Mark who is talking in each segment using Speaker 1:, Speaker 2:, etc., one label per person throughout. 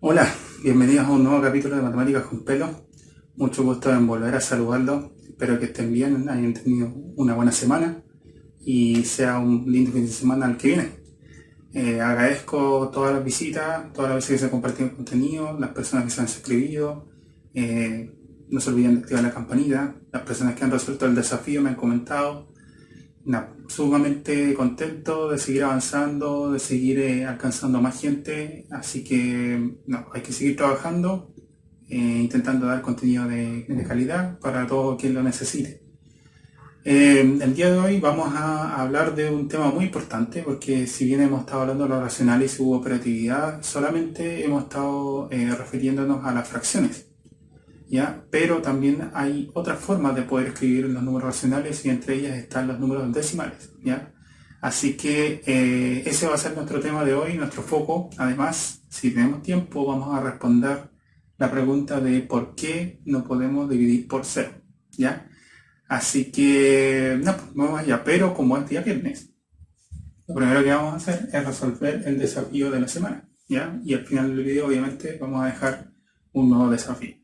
Speaker 1: Hola, bienvenidos a un nuevo capítulo de Matemáticas con Pelo. Mucho gusto en volver a saludarlos. Espero que estén bien, hayan tenido una buena semana y sea un lindo fin de semana el que viene. Agradezco todas las visitas, todas las veces que se ha compartido el contenido, las personas que se han suscribido. No se olviden de activar la campanita. Las personas que han resuelto el desafío me han comentado. Sumamente contento de seguir avanzando, de seguir alcanzando más gente, así que hay que seguir trabajando, intentando dar contenido de calidad para todo quien lo necesite. El día de hoy vamos a hablar de un tema muy importante, porque si bien hemos estado hablando de los racionales y su operatividad, solamente hemos estado refiriéndonos a las fracciones. ¿Ya? Pero también hay otras formas de poder escribir los números racionales y entre ellas están los números decimales, ¿ya? Así que ese va a ser nuestro tema de hoy, nuestro foco. Además, si tenemos tiempo, vamos a responder la pregunta de por qué no podemos dividir por cero, ¿ya? Así que, pues, vamos allá. Pero como es día viernes, lo primero que vamos a hacer es resolver el desafío de la semana, ¿ya? Y al final del video, obviamente, vamos a dejar un nuevo desafío.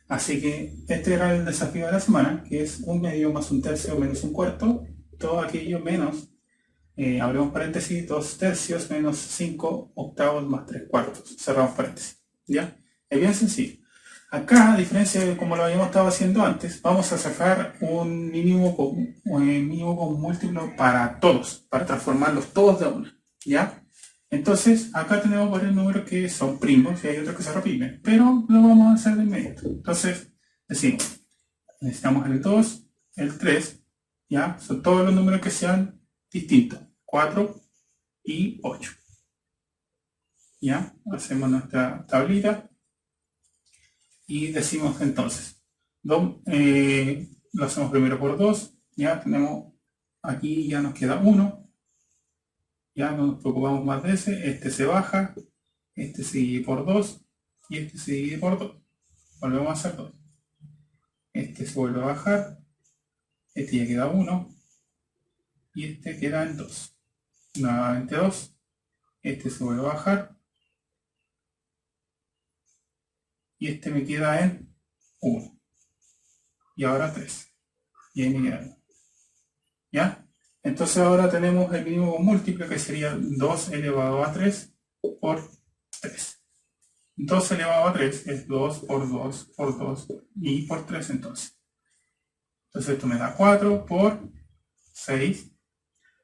Speaker 1: Así que este era el desafío de la semana, que es un medio más un tercio menos un cuarto, todo aquello menos, abrimos paréntesis, 2 tercios menos 5 octavos más 3 cuartos, cerramos paréntesis, ¿ya? Es bien sencillo. Acá, a diferencia de como lo habíamos estado haciendo antes, vamos a sacar un mínimo común múltiplo para todos, para transformarlos todos de una, ¿ya? Entonces, acá tenemos varios números que son primos y hay otros que se repiten, pero lo vamos a hacer de inmediato. Entonces, decimos, necesitamos el 2, el 3, ¿ya? Son todos los números que sean distintos, 4 y 8. ¿Ya? Hacemos nuestra tablita y decimos entonces, lo hacemos primero por 2, ya tenemos, aquí ya nos queda 1, ya no nos preocupamos más de ese, este se baja, este se divide por 2 y este se divide por 2. Volvemos a hacer 2. Este se vuelve a bajar, este ya queda 1 y este queda en 2. Nuevamente 2, este se vuelve a bajar y este me queda en 1. Y ahora 3. Y ahí me queda 1. ¿Ya? Entonces ahora tenemos el mínimo múltiplo que sería 2 elevado a 3 por 3. 2 elevado a 3 es 2 por 2 por 2 y por 3 entonces. Entonces esto me da 4 por 6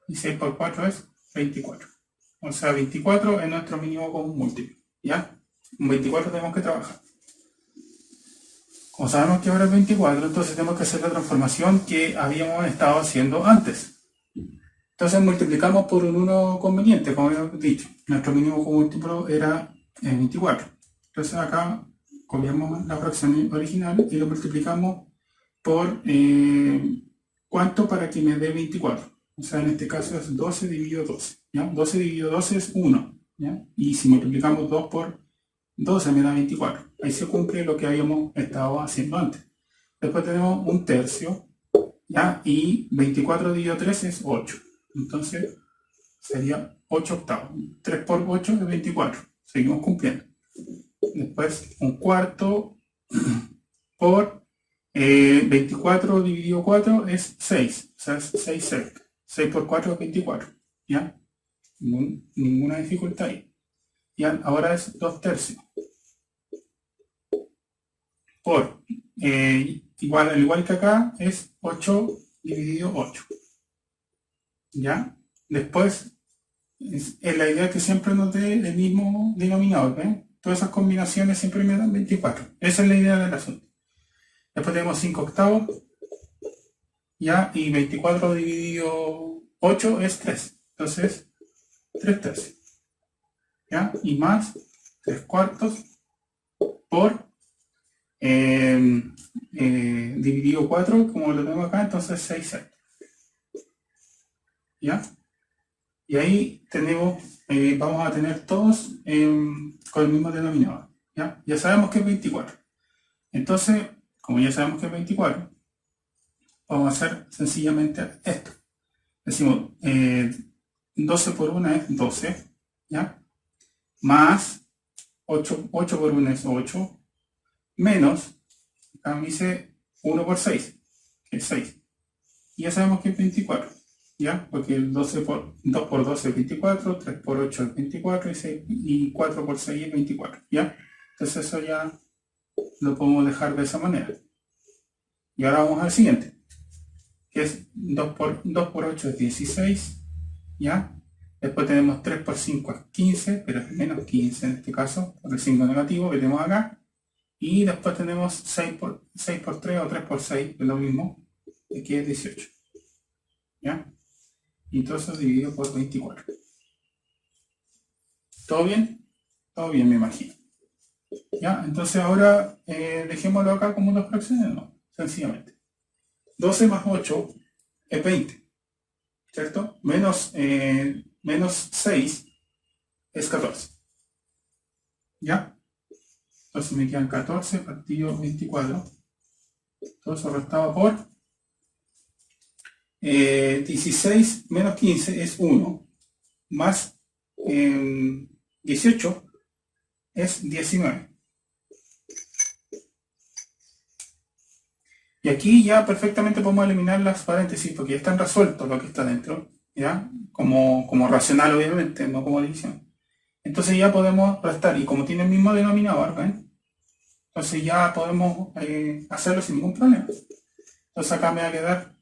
Speaker 1: y 6 por 4 es 24. O sea, 24 es nuestro mínimo común múltiplo. ¿Ya? Con 24 tenemos que trabajar. Como sabemos que ahora es 24, entonces tenemos que hacer la transformación que habíamos estado haciendo antes. Entonces multiplicamos por un 1 conveniente, como habíamos dicho. Nuestro mínimo común múltiplo era 24. Entonces acá copiamos la fracción original y lo multiplicamos por cuánto para que me dé 24. O sea, en este caso es 12 dividido 12. ¿Ya? 12 dividido 12 es 1. ¿Ya? Y si multiplicamos 2 por 12 me da 24. Ahí se cumple lo que habíamos estado haciendo antes. Después tenemos un tercio, ¿ya? Y 24 dividido 3 es 8. Entonces sería 8 octavos. 3 por 8 es 24. Seguimos cumpliendo. Después un cuarto por 24 dividido 4 es 6. O sea, es 6 cerca. 6 por 4 es 24. ¿Ya? Ninguna dificultad ahí. ¿Ya? Ahora es 2 tercios. Por al igual que acá, es 8 dividido 8. ¿Ya? Después, es la idea que siempre nos dé el mismo denominador. ¿Ven? Todas esas combinaciones siempre me dan 24. Esa es la idea del asunto. Después tenemos 5 octavos. ¿Ya? Y 24 dividido 8 es 3. Entonces, 3 tercios. ¿Ya? Y más 3 cuartos por dividido 4, como lo tengo acá, entonces 6 sextos. ¿Ya? Y ahí tenemos, vamos a tener todos con el mismo denominador. ¿Ya? Ya sabemos que es 24. Entonces, como ya sabemos que es 24, vamos a hacer sencillamente esto. Decimos, 12 por 1 es 12, ¿ya? Más 8 por 1 es 8, menos, acá me dice 1 por 6, que es 6. Y ya sabemos que es 24, ¿ya? Porque el 2 por 12 es 24, 3 por 8 es 24 y 4 por 6 es 24, ¿ya? Entonces eso ya lo podemos dejar de esa manera. Y ahora vamos al siguiente, que es 2 por 8 es 16, ¿ya? Después tenemos 3 por 5 es 15, pero es menos 15 en este caso, por el signo negativo que tenemos acá. Y después tenemos 6 por 3 o 3 por 6, que es lo mismo, que es 18. ¿Ya? Y todo eso dividido por 24. ¿Todo bien? Todo bien, me imagino. ¿Ya? Entonces ahora dejémoslo acá como dos fracciones, no, sencillamente. 12 más 8 es 20, ¿cierto? Menos 6 es 14. ¿Ya? Entonces me quedan 14 partido 24. Todo eso restado por 16 menos 15 es 1. Más 18 es 19. Y aquí ya perfectamente podemos eliminar las paréntesis porque ya están resueltos lo que está dentro, ¿ya? Como racional, obviamente, no como división. Entonces ya podemos restar, y como tiene el mismo denominador, ¿ven? Entonces ya podemos hacerlo sin ningún problema. Entonces acá me va a quedar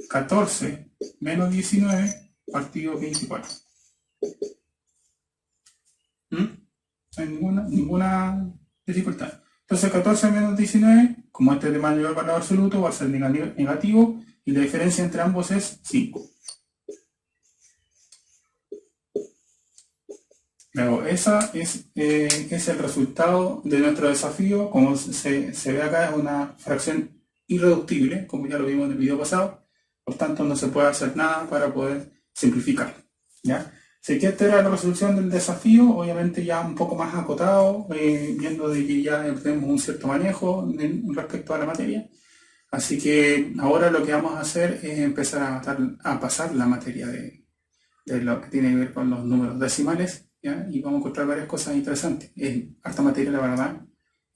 Speaker 1: 14 menos 19 partido 24. No hay ninguna dificultad. Entonces 14 menos 19, como este es de mayor valor absoluto, va a ser negativo y la diferencia entre ambos es 5. Luego, esa es el resultado de nuestro desafío. Como se ve acá, es una fracción irreductible, como ya lo vimos en el video pasado. Por tanto, no se puede hacer nada para poder simplificar, ¿ya? Así que esta era la resolución del desafío, obviamente ya un poco más acotado, viendo de que ya tenemos un cierto manejo respecto a la materia. Así que ahora lo que vamos a hacer es empezar a pasar la materia de lo que tiene que ver con los números decimales, ¿ya? Y vamos a encontrar varias cosas interesantes. Es harta materia, la verdad.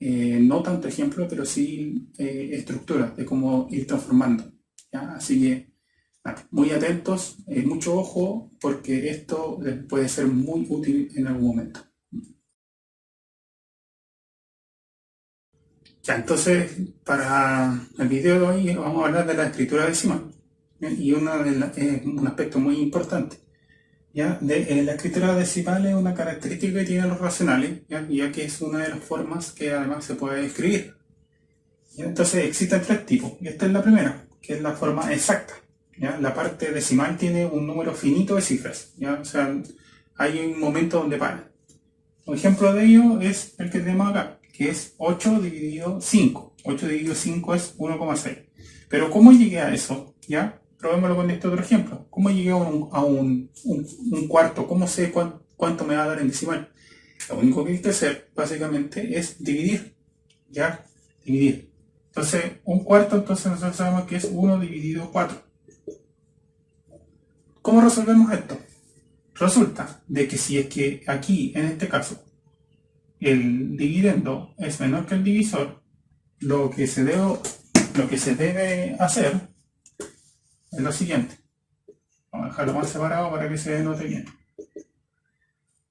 Speaker 1: No tanto ejemplo, pero sí estructura de cómo ir transformando, ¿ya? Así que muy atentos, mucho ojo, porque esto les puede ser muy útil en algún momento. Ya, entonces, para el video de hoy vamos a hablar de la escritura decimal, ¿ya? Y un aspecto muy importante. ¿Ya? La escritura decimal es una característica que tienen los racionales, ya que es una de las formas que además se puede escribir. ¿Ya? Entonces existen tres tipos, y esta es la primera, que es la forma exacta. ¿Ya? La parte decimal tiene un número finito de cifras, ¿ya? O sea, hay un momento donde para. Un ejemplo de ello es el que tenemos acá, que es 8 dividido 5. 8 dividido 5 es 1,6. Pero ¿cómo llegué a eso? ¿Ya? Probémoslo con este otro ejemplo. ¿Cómo llegué a un cuarto? ¿Cómo sé cuánto me va a dar en decimal? Lo único que hay que hacer, básicamente, es dividir. ¿Ya? Dividir. Entonces, un cuarto, entonces nosotros sabemos que es 1 dividido 4. ¿Cómo resolvemos esto? Resulta de que si es que aquí, en este caso, el dividendo es menor que el divisor, lo que se debe hacer es lo siguiente. Vamos a dejarlo más separado para que se note bien.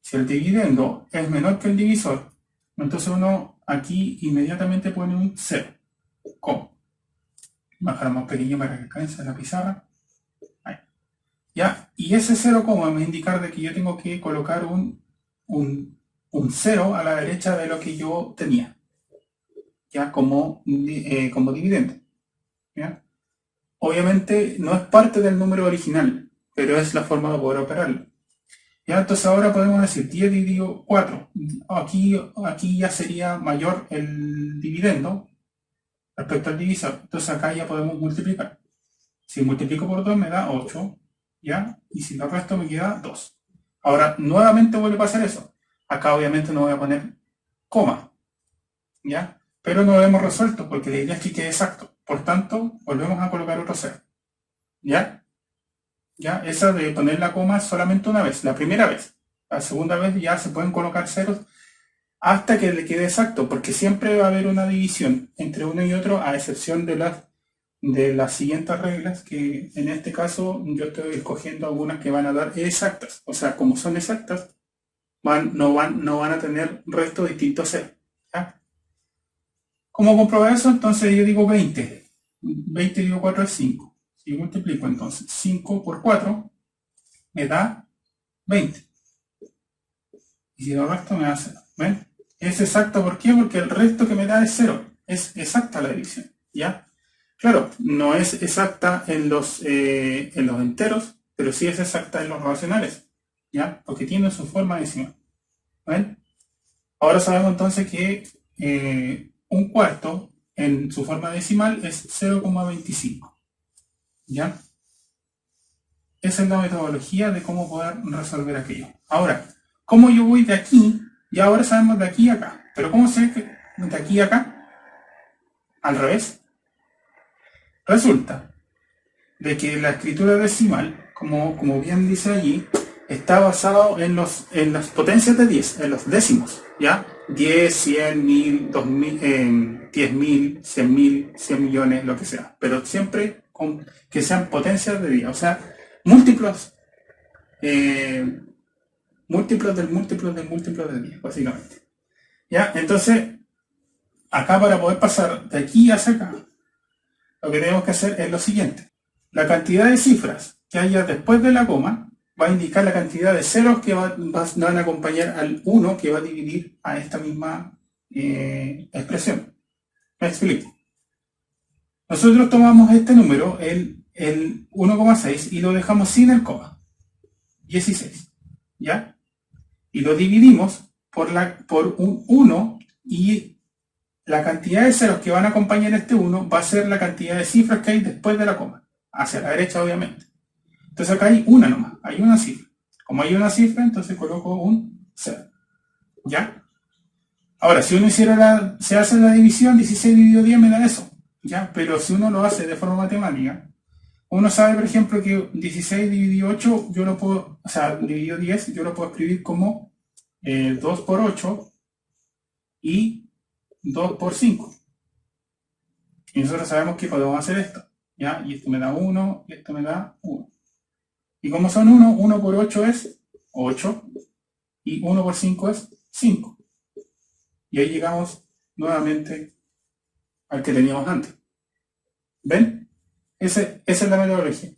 Speaker 1: Si el dividendo es menor que el divisor, entonces uno aquí inmediatamente pone un 0. ¿Cómo? Bajar más pequeño para que alcance la pizarra. Ahí. ¿Ya? Y ese 0, ¿cómo? Me va a indicar de que yo tengo que colocar un 0 a la derecha de lo que yo tenía, ¿ya? Como dividendo, ¿ya? Obviamente no es parte del número original, pero es la forma de poder operarlo. ¿Ya? Entonces ahora podemos decir 10 dividido 4. Aquí ya sería mayor el dividendo respecto al divisor. Entonces acá ya podemos multiplicar. Si multiplico por 2 me da 8, ¿ya? Y si lo resto me queda 2. Ahora, nuevamente vuelve a pasar eso. Acá obviamente no voy a poner coma, ¿ya? Pero no lo hemos resuelto porque la idea es que quede exacto. Por tanto, volvemos a colocar otro 0, ¿ya? ¿Ya? Esa de poner la coma solamente una vez, la primera vez. La segunda vez ya se pueden colocar ceros hasta que le quede exacto, porque siempre va a haber una división entre uno y otro, a excepción de las siguientes reglas, que en este caso yo estoy escogiendo algunas que van a dar exactas. O sea, como son exactas, no van a tener resto distinto a cero. ¿Ya? ¿Cómo comprobar eso? Entonces yo digo 20. 20 dividido 4 es 5. Si multiplico entonces 5 por 4, me da 20. Y si lo resto me da 0. ¿Ven? Es exacto, ¿por qué? Porque el resto que me da es 0. Es exacta la división. ¿Ya? Claro, no es exacta en los enteros, pero sí es exacta en los racionales. ¿Ya? Porque tiene su forma decimal. ¿Ven? Ahora sabemos entonces que un cuarto en su forma decimal es 0,25. ¿Ya? Esa es la metodología de cómo poder resolver aquello. Ahora, ¿cómo yo voy de aquí? Y ahora sabemos de aquí a acá. Pero ¿cómo sé que de aquí a acá? Al revés. Resulta de que la escritura decimal, como bien dice allí, está basado en las potencias de 10, en los décimos, ¿ya? 10, 100, 1000, 2000, 10.000, 100.000, 100 millones, lo que sea. Pero siempre que sean potencias de 10, o sea, múltiplos, múltiplos del múltiplo del múltiplo de 10, básicamente. ¿Ya? Entonces, acá para poder pasar de aquí hacia acá, lo que tenemos que hacer es lo siguiente. La cantidad de cifras que haya después de la coma va a indicar la cantidad de ceros que van a acompañar al 1 que va a dividir a esta misma expresión. Me explico. Nosotros tomamos este número, el 1,6, y lo dejamos sin el coma. 16. ¿Ya? Y lo dividimos por un 1 y la cantidad de ceros que van a acompañar este 1 va a ser la cantidad de cifras que hay después de la coma. Hacia la derecha, obviamente. Entonces acá hay una nomás, hay una cifra. Como hay una cifra, entonces coloco un 0. ¿Ya? Ahora, si uno se hace la división, 16 dividido 10 me da eso. ¿Ya? Pero si uno lo hace de forma matemática, uno sabe, por ejemplo, que 16 dividido 8, yo lo puedo, o sea, dividido 10, yo lo puedo escribir como 2 por 8 y 2 por 5. Y nosotros sabemos que podemos hacer esto. ¿Ya? Y esto me da 1, y esto me da 1. Y como son 1, 1 por 8 es 8, y 1 por 5 es 5. Y ahí llegamos nuevamente al que teníamos antes. ¿Ven? Esa es la metodología.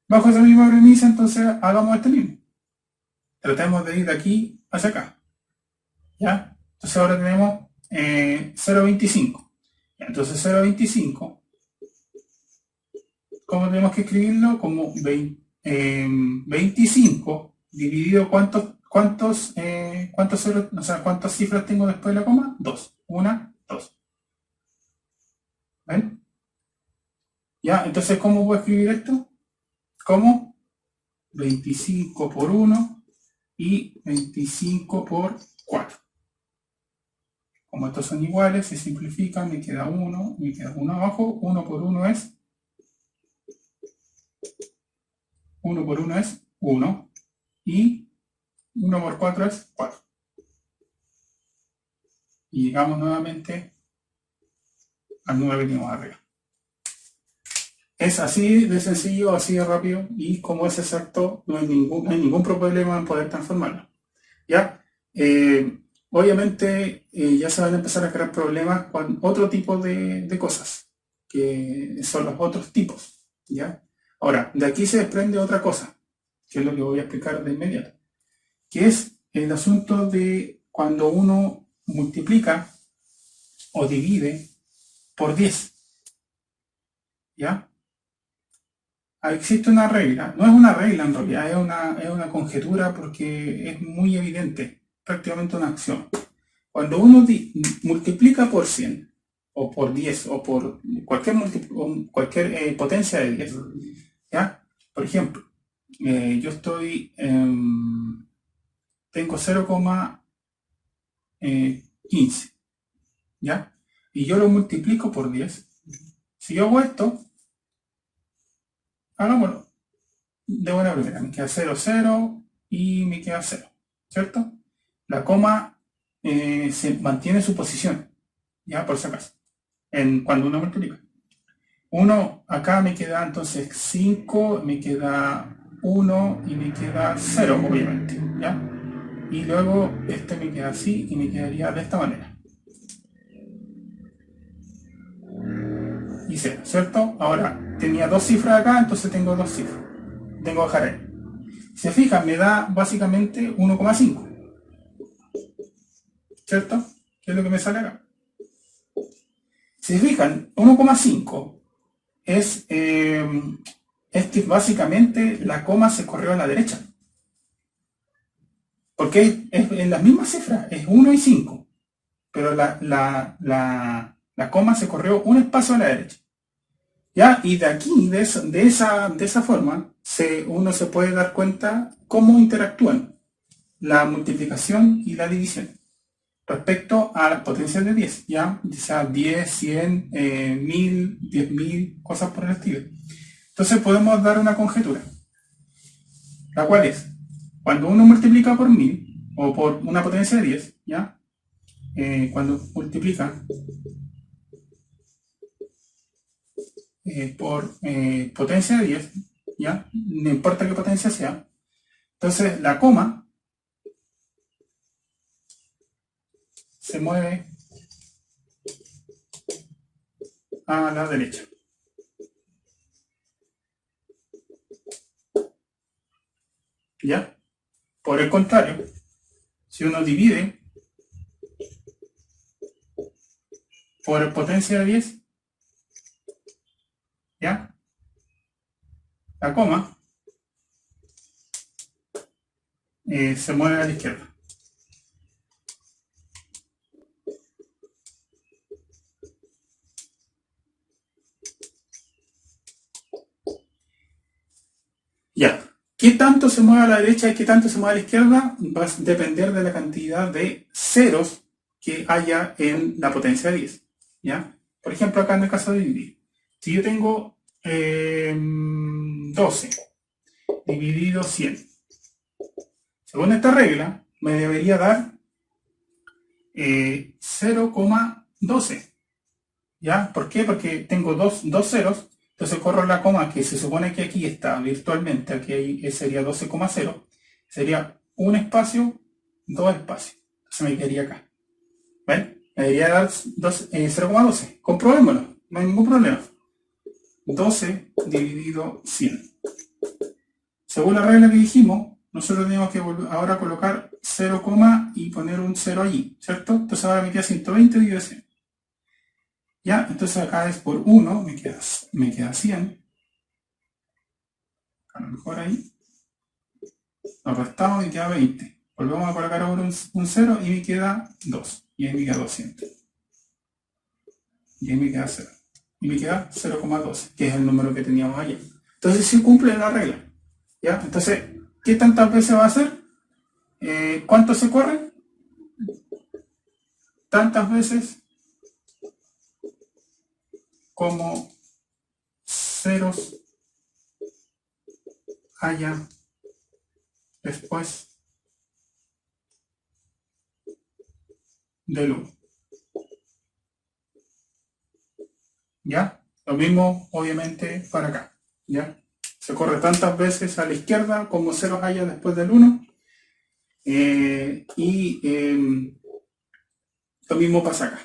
Speaker 1: Bajo esa misma premisa, entonces hagamos este mismo. Tratemos de ir de aquí hacia acá. ¿Ya? Entonces ahora tenemos 0,25. Entonces 0,25, ¿cómo tenemos que escribirlo? Como 25 dividido cuántas cifras tengo después de la coma? 2. 1, 2. ¿Ven? ¿Ya? Entonces, ¿cómo puedo escribir esto? Como 25 por 1 y 25 por 4. Como estos son iguales, se simplifican, me queda 1, me queda 1 abajo. 1 por 1 es 1 y 1 por 4 es 4. Y llegamos nuevamente al número que tenemos arriba. Es así de sencillo, así de rápido, y como es exacto, no hay ningún problema en poder transformarlo. ¿Ya? Obviamente ya se van a empezar a crear problemas con otro tipo de cosas, que son los otros tipos. ¿Ya? Ahora, de aquí se desprende otra cosa, que es lo que voy a explicar de inmediato, que es el asunto de cuando uno multiplica o divide por 10. ¿Ya? Existe una regla, no es una regla en realidad, es una conjetura porque es muy evidente, prácticamente una acción. Cuando uno multiplica por 100, o por 10, o por cualquier potencia de 10, ¿ya? Por ejemplo, yo tengo 0,15, ¿ya? Y yo lo multiplico por 10. Si yo hago esto, hagámoslo de buena primera, me queda 0, 0 y me queda 0, ¿cierto? La coma se mantiene su posición, ya por si acaso, cuando uno multiplica. 1, acá me queda entonces 5, me queda 1 y me queda 0, obviamente, ¿ya? Y luego este me queda así y me quedaría de esta manera. Y 0, ¿cierto? Ahora, tenía dos cifras acá, entonces tengo dos cifras. Tengo que dejar ahí. Si se fijan, me da básicamente 1,5, ¿cierto? ¿Qué es lo que me sale acá? Si se fijan, 1,5 es que básicamente la coma se corrió a la derecha. Porque es en las mismas cifras, es 1 y 5. Pero la coma se corrió un espacio a la derecha. ¿Ya? Y de aquí, de esa forma, uno se puede dar cuenta cómo interactúan la multiplicación y la división respecto a las potencias de 10, ya sea 10, 100, 1000, 10.000, cosas por el estilo. Entonces podemos dar una conjetura, la cual es, cuando uno multiplica por 1000 o por una potencia de 10, ¿ya? Cuando multiplica por potencia de 10, ¿ya? No importa qué potencia sea, entonces la coma se mueve a la derecha. ¿Ya? Por el contrario, si uno divide por potencia de 10, ¿ya? La coma se mueve a la izquierda. Ya. ¿Qué tanto se mueve a la derecha y qué tanto se mueve a la izquierda? Va a depender de la cantidad de ceros que haya en la potencia de 10. ¿Ya? Por ejemplo, acá en el caso de dividir. Si yo tengo 12 dividido 100. Según esta regla, me debería dar 0,12. ¿Ya? ¿Por qué? Porque tengo dos ceros. Entonces corro la coma que se supone que aquí está virtualmente, aquí sería 12,0, sería un espacio, dos espacios. Entonces me quedaría acá. ¿Ven? Me debería dar 0,12. Comprobémoslo, no hay ningún problema. 12 dividido 100. Según la regla que dijimos, nosotros tenemos que ahora colocar 0, y poner un 0 allí, ¿cierto? Entonces ahora me queda 120 dividido 100. ¿Ya? Entonces acá es por 1, me queda 100. A lo mejor ahí. Lo restamos y queda 20. Volvemos a colocar ahora un 0 y me queda 2. Y ahí me queda 200. Y ahí me queda 0. Y me queda 0,12, que es el número que teníamos ayer. Entonces sí cumple la regla. ¿Ya? Entonces, ¿qué tantas veces va a hacer? ¿Cuánto se corre? Tantas veces como ceros haya después del 1. ¿Ya? Lo mismo, obviamente, para acá. ¿Ya? Se corre tantas veces a la izquierda como ceros haya después del 1. Lo mismo pasa acá.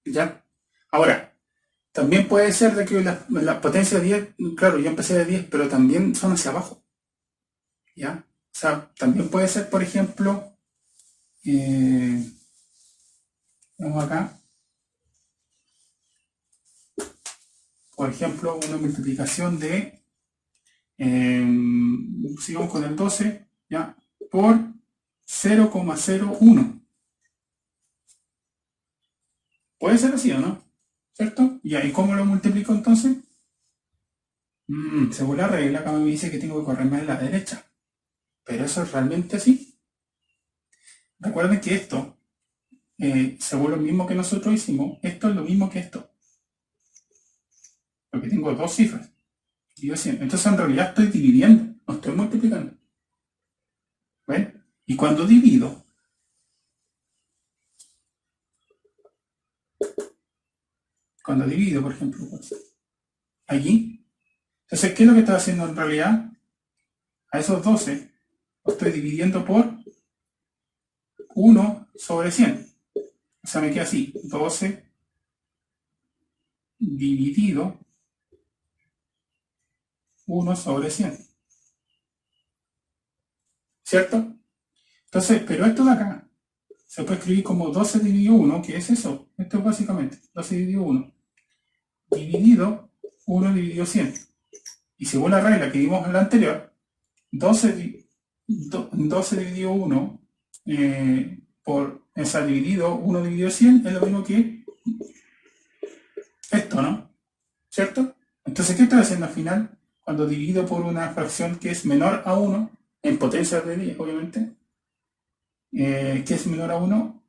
Speaker 1: ¿Ya? Ahora, también puede ser de que la potencia de 10, claro, yo empecé de 10, pero también son hacia abajo. ¿Ya? O sea, también puede ser, por ejemplo, vamos acá, por ejemplo, una multiplicación de, sigamos con el 12, ¿ya? Por 0,01. Puede ser así, ¿o no? ¿Cierto? ¿Y ahí cómo lo multiplico entonces? Según la regla, acá me dice que tengo que correrme a la derecha. Pero eso es realmente así. Recuerden que esto, según lo mismo que nosotros hicimos, esto es lo mismo que esto. Porque tengo dos cifras. Entonces en realidad estoy dividiendo, no estoy multiplicando. ¿Ven? Y cuando divido, cuando divido, por ejemplo, pues, allí. Entonces, ¿qué es lo que estoy haciendo en realidad? A esos 12 lo estoy dividiendo por 1 sobre 100. O sea, me queda así, 12 dividido 1 sobre 100. ¿Cierto? Entonces, pero esto de acá se puede escribir como 12 dividido 1, que es eso. Esto es básicamente 12 dividido 1. Dividido 1 dividido 100. Y según la regla que vimos en la anterior, 12 dividido 1 por esa dividido 1 dividido 100 es lo mismo que esto, ¿no? ¿Cierto? Entonces, ¿qué estoy haciendo al final? Cuando divido por una fracción que es menor a 1, en potencia de 10, obviamente, que es menor a 1,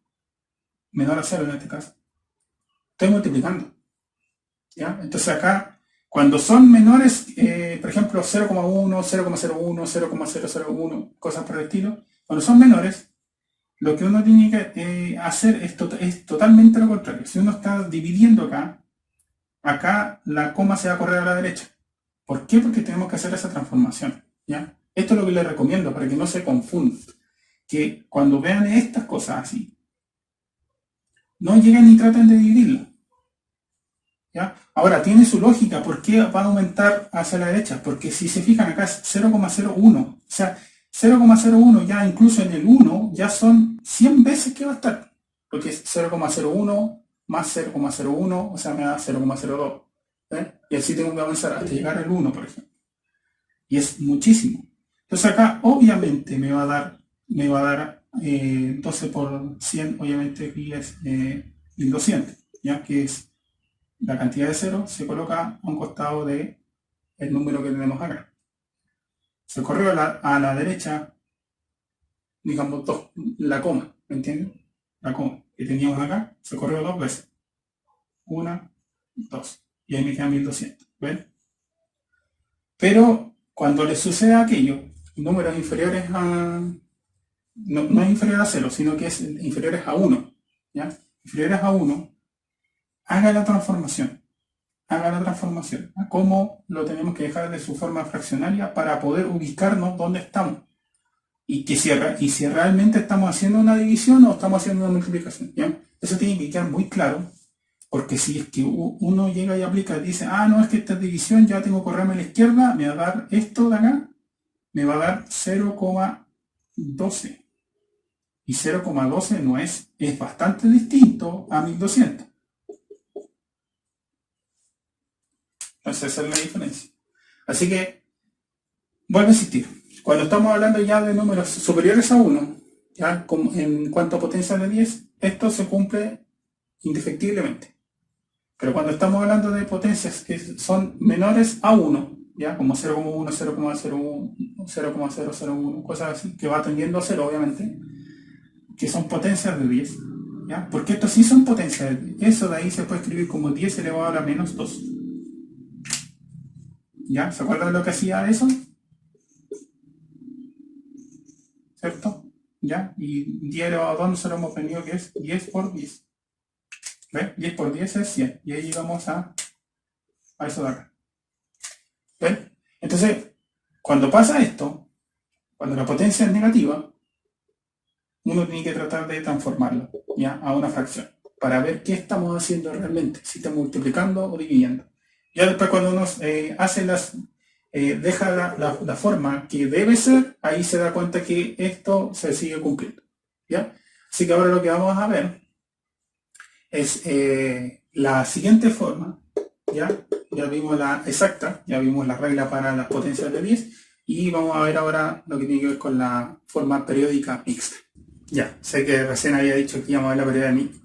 Speaker 1: menor a 0 en este caso, estoy multiplicando. ¿Ya? Entonces acá, cuando son menores, por ejemplo, 0,1, 0,01, 0,001, cosas por el estilo, cuando son menores, lo que uno tiene que hacer es totalmente lo contrario. Si uno está dividiendo acá la coma se va a correr a la derecha. ¿Por qué? Porque tenemos que hacer esa transformación. ¿Ya? Esto es lo que les recomiendo para que no se confundan. Que cuando vean estas cosas así, no lleguen ni traten de dividirla. ¿Ya? Ahora, tiene su lógica. ¿Por qué va a aumentar hacia la derecha? Porque si se fijan acá es 0,01. O sea, 0,01 ya incluso en el 1 ya son 100 veces que va a estar. Porque es 0,01 más 0,01, o sea, me da 0,02. Y así tengo que avanzar hasta llegar al 1, por ejemplo. Y es muchísimo. Entonces acá obviamente me va a dar 12 por 100, obviamente aquí es 1200, ¿ya? Que es la cantidad de cero se coloca a un costado de el número que tenemos acá. Se corrió a la derecha, digamos, la coma, ¿me entienden? La coma que teníamos acá se corrió 2 veces. 1, 2. Y ahí me quedan 1200, ¿ven? Pero cuando le sucede aquello, números inferiores a... No es inferior a 0, sino que es inferiores a 1, ¿ya? Inferiores a 1, haga la transformación. A cómo lo tenemos que dejar de su forma fraccionaria para poder ubicarnos dónde estamos. Y si realmente estamos haciendo una división o estamos haciendo una multiplicación, ¿ya? Eso tiene que quedar muy claro, porque si es que uno llega y aplica y dice, no, es que esta división ya tengo que correrme a la izquierda, me va a dar esto de acá, me va a dar 0,12. Y 0,12 no es bastante distinto a 1200. Entonces esa es la diferencia. Así que, vuelvo a insistir, cuando estamos hablando ya de números superiores a 1, ya en cuanto a potencia de 10, esto se cumple indefectiblemente. Pero cuando estamos hablando de potencias que son menores a 1, ya como 0,1, 0,01, 0,001, cosas así, que va tendiendo a 0 obviamente, que son potencias de 10, ¿ya? Porque estos sí son potencias de 10. Eso de ahí se puede escribir como 10 elevado a la menos 2. ¿Ya? ¿Se acuerdan de lo que hacía eso? ¿Cierto? ¿Ya? Y 10 elevado a 2 nosotros hemos aprendido que es 10 por 10. ¿Ven? 10 por 10 es 100. Y ahí llegamos a eso de acá. ¿Ven? Entonces, cuando pasa esto, cuando la potencia es negativa, uno tiene que tratar de transformarlo, ¿ya? A una fracción, para ver qué estamos haciendo realmente, si estamos multiplicando o dividiendo. Ya después cuando uno deja la forma que debe ser, ahí se da cuenta que esto se sigue cumpliendo, ¿ya? Así que ahora lo que vamos a ver es la siguiente forma, ¿ya? Ya vimos la exacta, ya vimos la regla para las potencias de 10 y vamos a ver ahora lo que tiene que ver con la forma periódica mixta. Ya, sé que recién había dicho que íbamos a ver la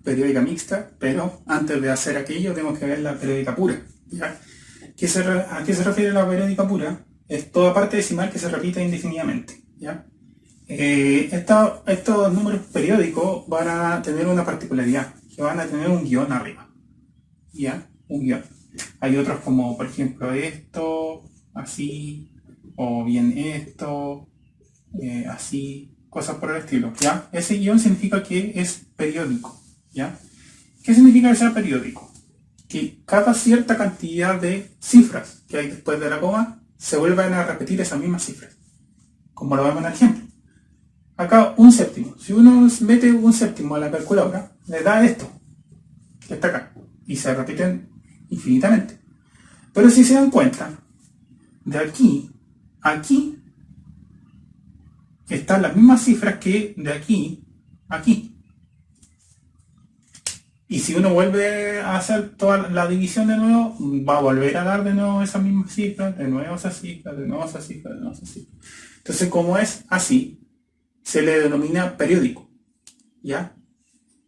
Speaker 1: periódica mixta, pero antes de hacer aquello tenemos que ver la periódica pura, ¿ya? ¿A qué se refiere la periódica pura? Es toda parte decimal que se repite indefinidamente, ¿ya? Estos números periódicos van a tener una particularidad, que van a tener un guión arriba, ¿ya? Un guión. Hay otros como, por ejemplo, esto, así, o bien esto, así, cosas por el estilo, ¿ya? Ese guión significa que es periódico, ¿ya? ¿Qué significa que sea periódico? que cada cierta cantidad de cifras que hay después de la coma se vuelvan a repetir esas mismas cifras. Como lo vemos en el ejemplo. Acá un séptimo. Si uno mete un séptimo a la calculadora, le da esto, que está acá. Y se repiten infinitamente. Pero si se dan cuenta, de aquí a aquí, están las mismas cifras que de aquí a aquí. Y si uno vuelve a hacer toda la división de nuevo, va a volver a dar de nuevo esas mismas cifras, de nuevo esas cifras, de nuevo esas cifras, de nuevo esas cifras. Entonces, como es así, se le denomina periódico. ¿Ya?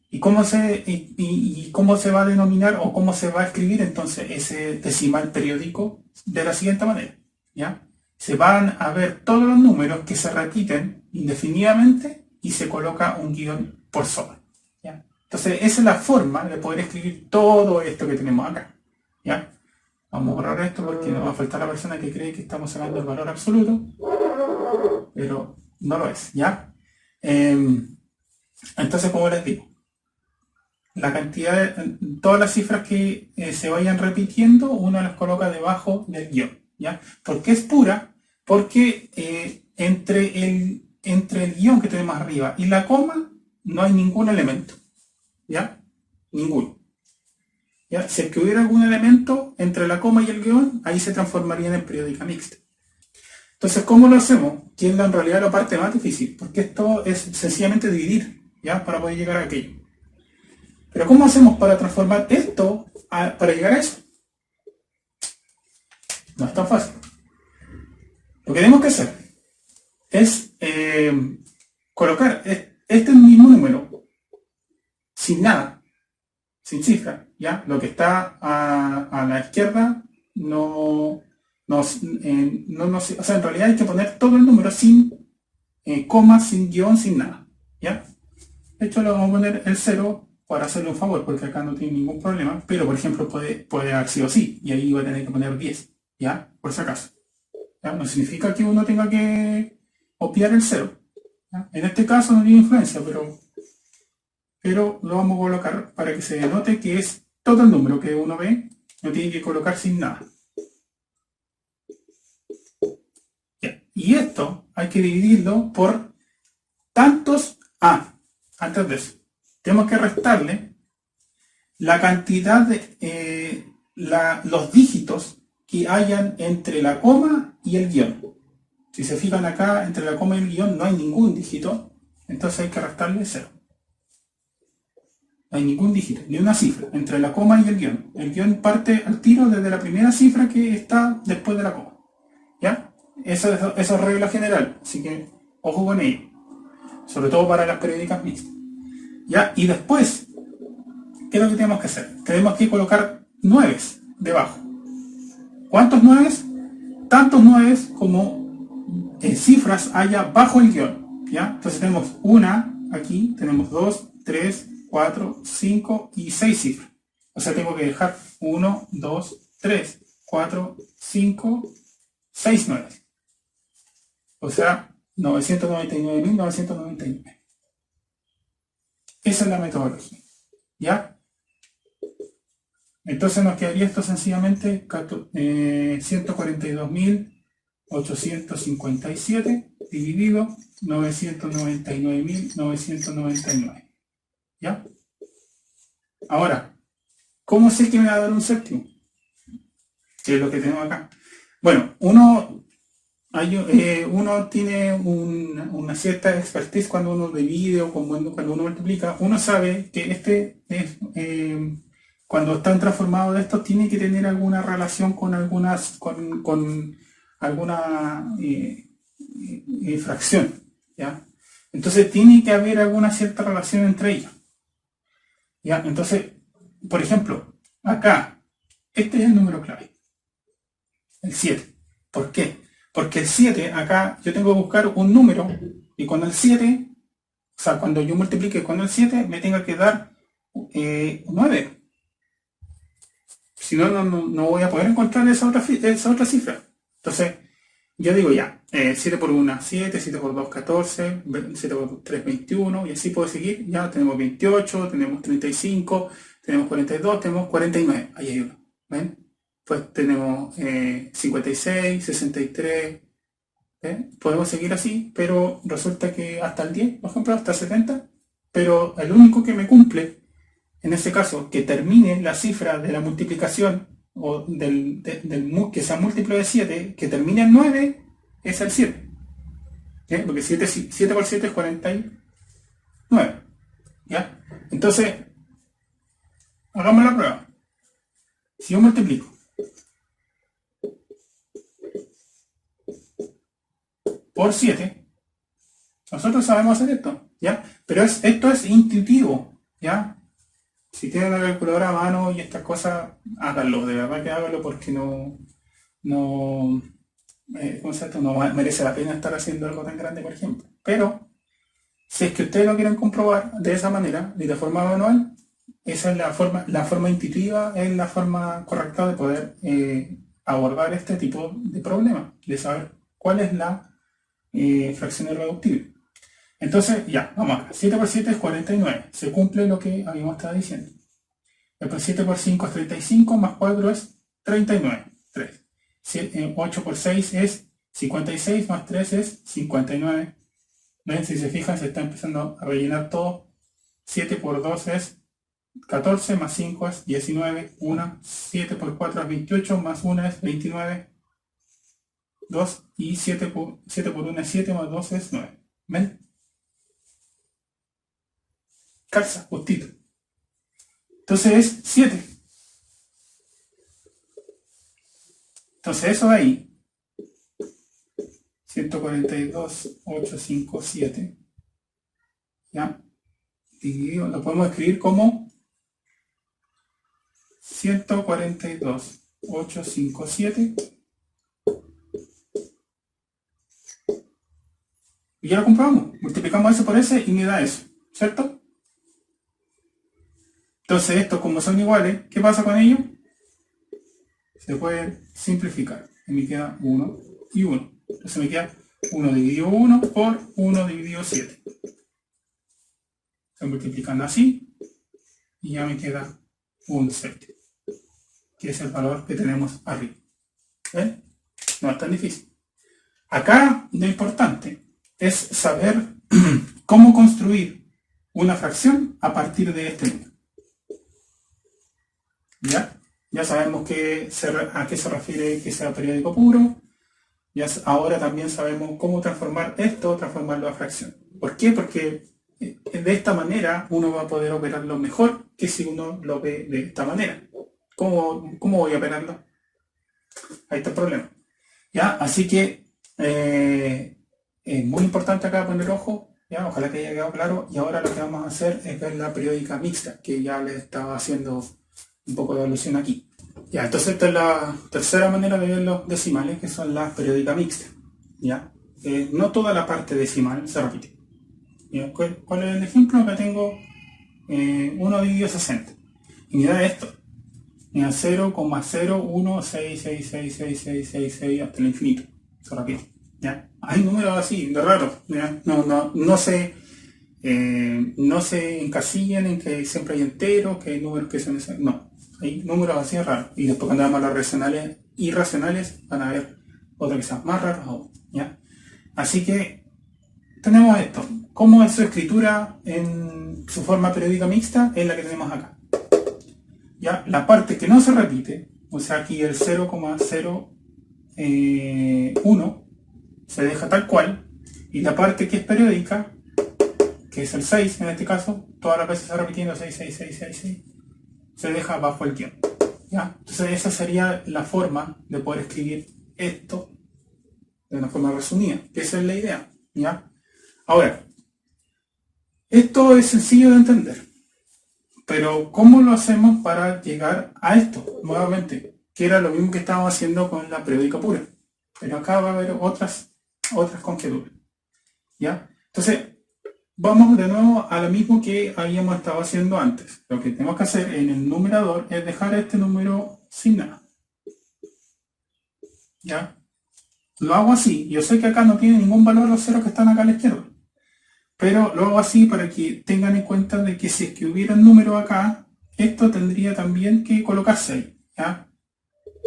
Speaker 1: ¿Y cómo se va a denominar o cómo se va a escribir entonces ese decimal periódico? De la siguiente manera. ¿Ya? Se van a ver todos los números que se repiten indefinidamente y se coloca un guión por sobre. ¿Ya? Entonces, esa es la forma de poder escribir todo esto que tenemos acá. ¿Ya? Vamos a borrar esto porque nos va a faltar la persona que cree que estamos sacando el valor absoluto, pero no lo es. ¿Ya? Entonces, como les digo, la cantidad de todas las cifras que se vayan repitiendo, uno las coloca debajo del guión. ¿Ya? ¿Por qué es pura? Porque entre el guión que tenemos arriba y la coma no hay ningún elemento. ¿Ya? Ninguno. ¿Ya? Si es que hubiera algún elemento entre la coma y el guión, ahí se transformaría en periódica mixta. Entonces, ¿cómo lo hacemos? Que es en realidad la parte más difícil, porque esto es sencillamente dividir, ¿ya? Para poder llegar a aquello. Pero ¿cómo hacemos para transformar esto para llegar a eso? No es tan fácil. Lo que tenemos que hacer es colocar este mismo número sin nada, sin cifra, ¿ya? Lo que está a la izquierda o sea, en realidad hay que poner todo el número sin coma, sin guión, sin nada, ¿ya? De hecho, le vamos a poner el 0 para hacerle un favor, porque acá no tiene ningún problema, pero por ejemplo puede haber sido así, y ahí va a tener que poner 10, ¿ya? Por si acaso. ¿Ya? No significa que uno tenga que obviar el 0. ¿Ya? En este caso no tiene influencia, pero lo vamos a colocar para que se denote que es todo el número que uno ve, lo tiene que colocar sin nada. ¿Ya? Y esto hay que dividirlo por tantos A. Antes de eso, tenemos que restarle la cantidad de los dígitos que hayan entre la coma y el guión. Si se fijan acá, entre la coma y el guión no hay ningún dígito, entonces hay que restarle 0. No hay ningún dígito, ni una cifra, entre la coma y el guión. El guión parte al tiro desde la primera cifra que está después de la coma. ¿Ya? Eso es regla general, así que ojo con ello. Sobre todo para las periódicas mixtas. ¿Ya? Y después, ¿qué es lo que tenemos que hacer? Tenemos que colocar 9 debajo. ¿Cuántos 9? Tantos 9 como cifras haya bajo el guión. ¿Ya? Entonces tenemos una aquí, tenemos 2, 3, 4, 5 y 6 cifras. O sea, tengo que dejar 1, 2, 3, 4, 5, 6 9. O sea, 999.999. Esa es la metodología. ¿Ya? Entonces nos quedaría esto sencillamente 142.857 dividido 999.999. ¿Ya? Ahora, ¿cómo sé que me va a dar un séptimo? Que es lo que tenemos acá. Bueno, uno tiene una cierta expertise cuando uno divide o cuando uno multiplica. Uno sabe que cuando están transformados de estos tiene que tener alguna relación con alguna fracción, ¿ya? Entonces tiene que haber alguna cierta relación entre ellos, ¿ya? Entonces, por ejemplo, acá, este es el número clave, el 7. ¿Por qué? Porque el 7, acá yo tengo que buscar un número y con el 7, o sea, cuando yo multiplique con el 7, me tenga que dar 9. Si no, no voy a poder encontrar esa otra cifra. Entonces, yo digo ya, 7 por 1, 7, 7 por 2, 14, 7 por 3, 21, y así puedo seguir. Ya tenemos 28, tenemos 35, tenemos 42, tenemos 49, ahí hay uno, ¿ven? Pues tenemos 56, 63, ¿ven? Podemos seguir así, pero resulta que hasta el 10, por ejemplo, hasta 70, pero el único que me cumple, en este caso, que termine la cifra de la multiplicación, o que sea múltiplo de 7, que termine en 9, es el 7. Porque 7 por 7 es 49. ¿Ya? Entonces, hagamos la prueba. Si yo multiplico por 7, nosotros sabemos hacer esto, ¿ya? Pero esto es intuitivo, ¿ya? Si tienen la calculadora a mano y estas cosas, háganlo, de verdad que háganlo, porque no merece la pena estar haciendo algo tan grande, por ejemplo. Pero, si es que ustedes lo quieren comprobar de esa manera, y de forma manual, esa es la forma intuitiva, es la forma correcta de poder abordar este tipo de problemas, de saber cuál es la fracción irreductible. Entonces, ya, vamos acá. 7 por 7 es 49. Se cumple lo que habíamos estado diciendo. Después 7 por 5 es 35, más 4 es 39. 3. 8 por 6 es 56, más 3 es 59. ¿Ven? Si se fijan, se está empezando a rellenar todo. 7 por 2 es 14, más 5 es 19. 1, 7 por 4 es 28, más 1 es 29. 2 y 7 por 1 es 7, más 2 es 9. ¿Ven? Calza, justito. Entonces es 7. Entonces eso de ahí, 142,857, ¿ya? Dividido, lo podemos escribir como 142,857. Y ya lo comprobamos. Multiplicamos eso por ese y me da eso, ¿cierto? Entonces estos, como son iguales, ¿qué pasa con ellos? Se pueden simplificar. Y me queda 1 y 1. Entonces me queda 1 dividido 1 por 1 dividido 7. Se multiplican así y ya me queda 1/7, que es el valor que tenemos arriba. ¿Ven? No es tan difícil. Acá lo importante es saber cómo construir una fracción a partir de este número. Ya sabemos a qué se refiere que sea periódico puro. Ahora también sabemos cómo transformar esto, transformarlo a fracción. ¿Por qué? Porque de esta manera uno va a poder operarlo mejor que si uno lo ve de esta manera. ¿Cómo voy a operarlo? Ahí está el problema. ¿Ya? Así que es muy importante acá poner ojo. ¿Ya? Ojalá que haya quedado claro. Y ahora lo que vamos a hacer es ver la periódica mixta, que ya les estaba haciendo un poco de alusión aquí. Ya, entonces esta es la tercera manera de ver los decimales, que son las periódicas mixtas. ¿Ya? No toda la parte decimal se repite. ¿Ya? ¿Cuál es el ejemplo? Acá tengo 1 dividido 60. Y mira esto. Mira, 0,01666666 hasta el infinito. Se repite. ¿Ya? Hay números así, de raros. ¿Ya? No se encasillan en que siempre hay enteros, que hay números que son... No. Hay números así raros. Y después cuando vamos a los racionales irracionales, van a haber otros que sean más raros aún. ¿Ya? Así que tenemos esto. ¿Cómo es su escritura en su forma periódica mixta? Es la que tenemos acá. ¿Ya? La parte que no se repite, o sea aquí el 0,01 se deja tal cual. Y la parte que es periódica, que es el 6 en este caso, todas las veces se va repitiendo 6, 6, 6, 6, 6. Se deja bajo el guión. ¿Ya? Entonces esa sería la forma de poder escribir esto de una forma resumida, que esa es la idea. ¿Ya? Ahora, esto es sencillo de entender, pero ¿cómo lo hacemos para llegar a esto? Nuevamente, que era lo mismo que estábamos haciendo con la periódica pura, pero acá va a haber otras conjeturas. ¿Ya? Entonces, vamos de nuevo a lo mismo que habíamos estado haciendo antes. Lo que tenemos que hacer en el numerador es dejar este número sin nada. ¿Ya? Lo hago así. Yo sé que acá no tiene ningún valor los ceros que están acá a la izquierda. Pero lo hago así para que tengan en cuenta de que si es que hubiera un número acá, esto tendría también que colocarse ahí, ¿ya?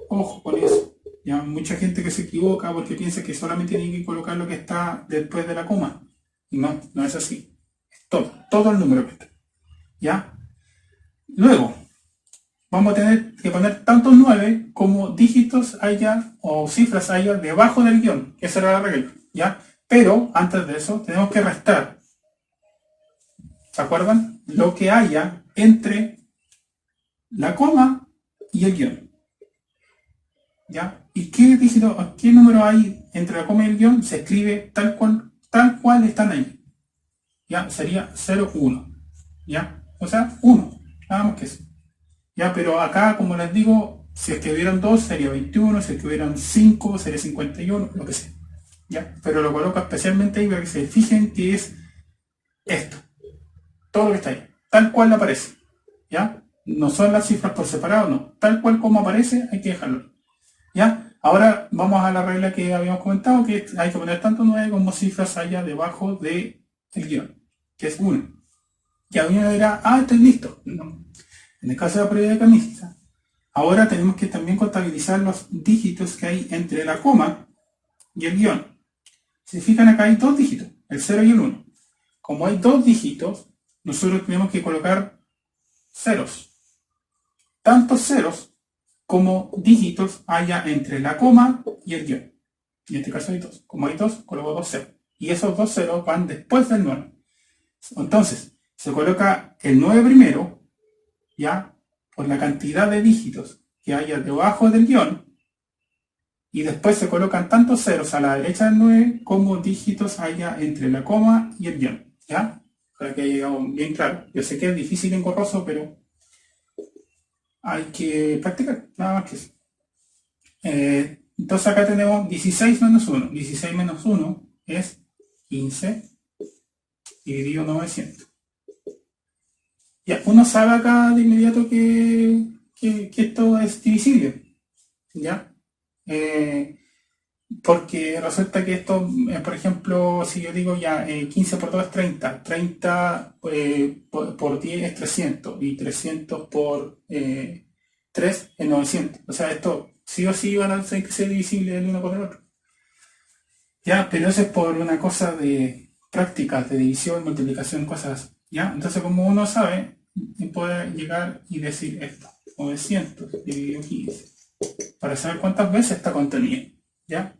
Speaker 1: Ojo con eso. Ya, mucha gente que se equivoca porque piensa que solamente tiene que colocar lo que está después de la coma. Y no, no es así. Es todo el número que está. ¿Ya? Luego, vamos a tener que poner tanto 9 como dígitos haya o cifras haya debajo del guión. Esa era la regla. ¿Ya? Pero, antes de eso, tenemos que restar. ¿Se acuerdan? Lo que haya entre la coma y el guión. ¿Ya? ¿Y qué dígito, qué número hay entre la coma y el guión? Se escribe tal cual están ahí. ¿Ya? Sería 0, 1. ¿Ya? O sea, 1. Nada más que eso. ¿Ya? Pero acá, como les digo, si es que hubieran 2 sería 21, si es que hubieran 5 sería 51, lo que sea. ¿Ya? Pero lo coloco especialmente ahí para que se fijen que es esto. Todo lo que está ahí. Tal cual aparece. ¿Ya? No son las cifras por separado, no. Tal cual como aparece, hay que dejarlo. ¿Ya? Ahora vamos a la regla que habíamos comentado, que hay que poner tanto 9 como cifras haya debajo del guión, que es 1. Y a uno dirá, estoy listo. No. En el caso de la probabilidad mixta, ahora tenemos que también contabilizar los dígitos que hay entre la coma y el guión. Si se fijan, acá hay 2 dígitos, el 0 y el 1. Como hay 2 dígitos, nosotros tenemos que colocar ceros. Tantos ceros como dígitos haya entre la coma y el guión. En este caso hay 2. Como hay 2, coloco 2 ceros. Y esos 2 ceros van después del 9. Entonces, se coloca el 9 primero, ya, por la cantidad de dígitos que haya debajo del guión, y después se colocan tantos ceros a la derecha del 9 como dígitos haya entre la coma y el guión, ¿ya? Para que haya llegado bien claro. Yo sé que es difícil y engorroso, pero hay que practicar, nada más que eso. Entonces acá tenemos 16 menos 1. 16 menos 1 es 15 dividido 900. Ya, uno sabe acá de inmediato que esto es divisible, ¿ya? Porque resulta que esto, por ejemplo, si yo digo ya 15 por 2 es 30, 30 por 10 es 300 y 300 por 3 es 900. O sea, esto sí o sí van a ser divisibles el uno por el otro. Ya, pero eso es por una cosa de prácticas, de división, multiplicación, cosas así. ¿Ya? Entonces, como uno sabe, puede llegar y decir esto, 900 dividido 15, para saber cuántas veces está contenido. ¿Ya?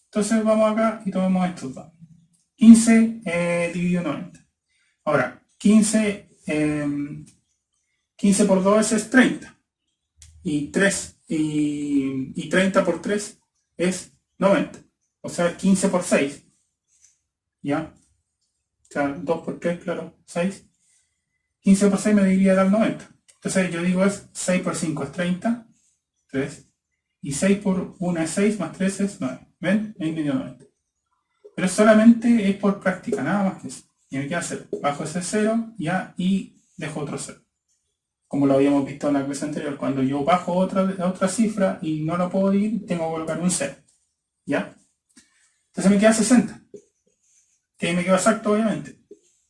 Speaker 1: Entonces vamos acá y tomamos estos dos. 15 dividido 90. Ahora, 15 por 2 es 30. Y 30 por 3 es 90. O sea, 15 por 6. ¿Ya? O sea, 2 por 3, claro, 6. 15 por 6 me debería dar 90. Entonces yo digo es 6 por 5 es 30. 3. Y 6 por 1 es 6, más 3 es 9. ¿Ven? Ahí me dio 90. Pero solamente es por práctica, nada más que eso. Y me queda hacer bajo ese 0, ya, y dejo otro 0. Como lo habíamos visto en la clase anterior, cuando yo bajo otra cifra y no lo puedo ir, tengo que colocar un 0. ¿Ya? Entonces me queda 60. Que me queda exacto, obviamente.